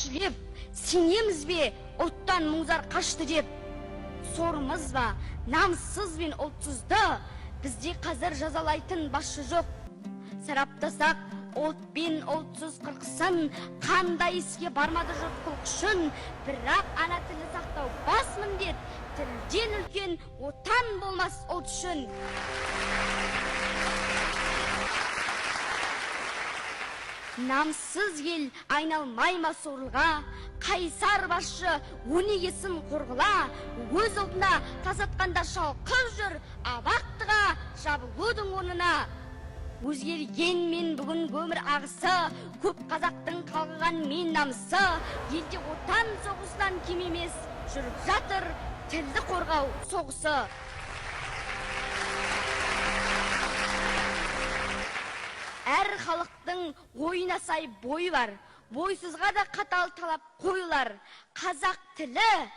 әншілеп, сенеміз бе ұлттан мұңзар қашты деп? Сорымыз ба, намыссыз бен ұлтсызды, бізде қазір жазалайтын басшы жоқ. Сараптасақ, ұлт бен ұлтсыз қырқысын, қандай іске бармады жұрт құлқышын, бірақ ана тілі сақтау бас міндет, тілден үлкен отан болмас ұлт үшін. Намсыз ел айналмай ма сорлыға, қайсар басшы өнегесін қорғыла, өз ұлтына тасатқанда шалқып жүр, абақтыға жабылудың орнына. Өзгерген мен бүгін өмір ағысы, көп қазақтың қалғыған мен намысы, елде отан соғысынан кем емес, жүріп жатыр тілді қорғау соғысы. Әр халықтың ойына сай бой бар, бойсызға да қатал талап қойылар. Қазақ тілі,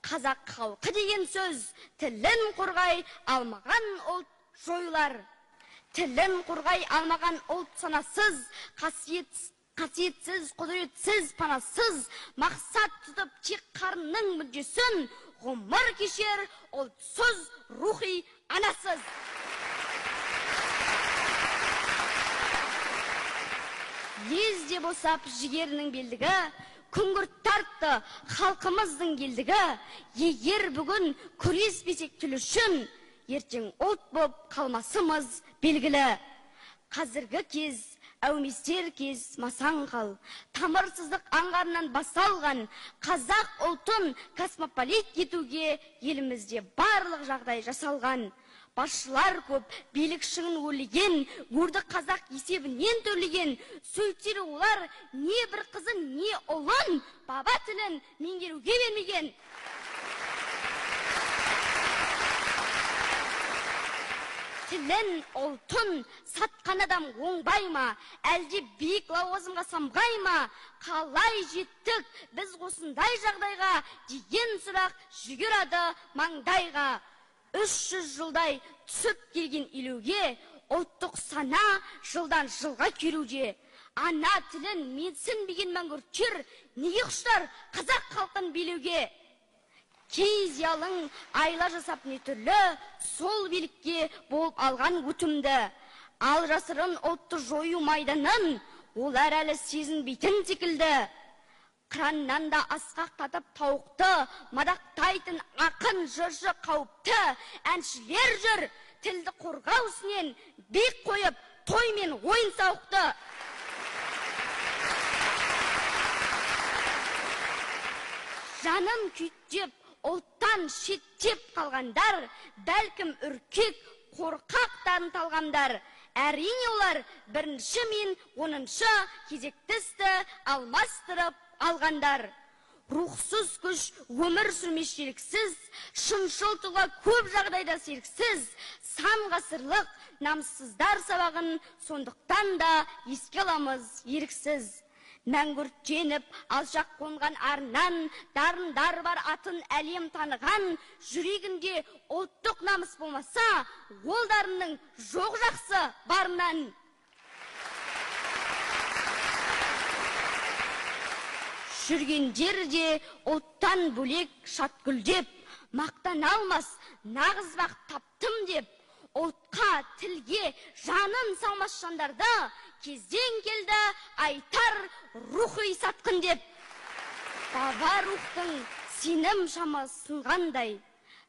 қазақ халқы деген сөз, тілін қорғай алмаған ұлт жойылар. Тілін қорғай алмаған ұлт санасыз, қасиетсіз, құдіретсіз, панасыз, мақсат тұтып тек қарынның мүддесін, ғұмыр кешер ұлтсыз рухи анасыз. Лезде босап жігерінің белдігі, күңгірт тартты халқымыздың елдігі. Егер бүгін күреспесек тіл үшін, ертең ұлт боп қалмасымыз белгілі. Қазіргі кез, әуместер кез масаң қал, тамырсыздық аңғарынан басалған, қазақ ұлтын космополит етуге елімізде барлық жағдай жасалған. Басшылар көп, билік шыңын өрлеген, өрді қазақ есебінен төлеген, сөйтсе олар не бір қызын, не ұлын, баба тілін меңгеруге бермеген. Тілін, ұлтын сатқан адам оңбай ма, әлде биік лауазымға самғай ма? Қалай жеттік біз осындай жағдайға деген сұрақ жүгіреді маңдайға. 300 жылдай түсіп келген илеуге, ұлттық сана жылдан жылға келуде. Ана тілін менсінбеген мәңгүрттер неге құштар қазақ халқын билеуге? Кей зиялың айла жасап не түрлі, сол билікке болып алған өтімді. Ал жасырын ұлтты жою майданын, олар әлі сезінбейтін секілді. Қыраннан да асқақтатып тауықты, мадақтайтын ақын жыршы қауіпті. Әншілер жүр, тілді қорғау ісінен бек қойып, той мен ойын сауықты. Жанын күйттеп, ұлттан шеттеп қалғандар, бәлкім үркек, қорқақтарын талғандар. Әрине олар бірінші мен 10-шы кезектісті алмастырып алғандар. Рухсыз күш өмір сүрмес желіксіз, шыншыл тұлға көп жағдайда серіксіз, сан ғасырлық намыссыздар сабағын сондықтан да еске аламыз еріксіз. Мәңгүрттеніп алшақ қонған арнан, дарындар бар атын әлем таныған, жүрегінде ұлттық намыс болмаса, ол дарынның жоқ жақсы барынан. Жүргендер де ұлттан бөлек шатгүлдеп, мақтан алмас нағыз бақ таптым деп, ұлтқа, тілге жанын салмас жандарды кезден келді айтар рухи сатқын деп. Баба рухтың сенім шамасынғандай,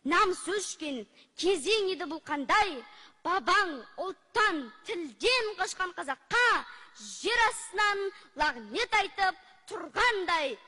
намыс өшкен кезең еді бұл қандай. Бабаң ұлттан, тілден қашқан қазаққа жер астынан лағнет айтып тұрғандай.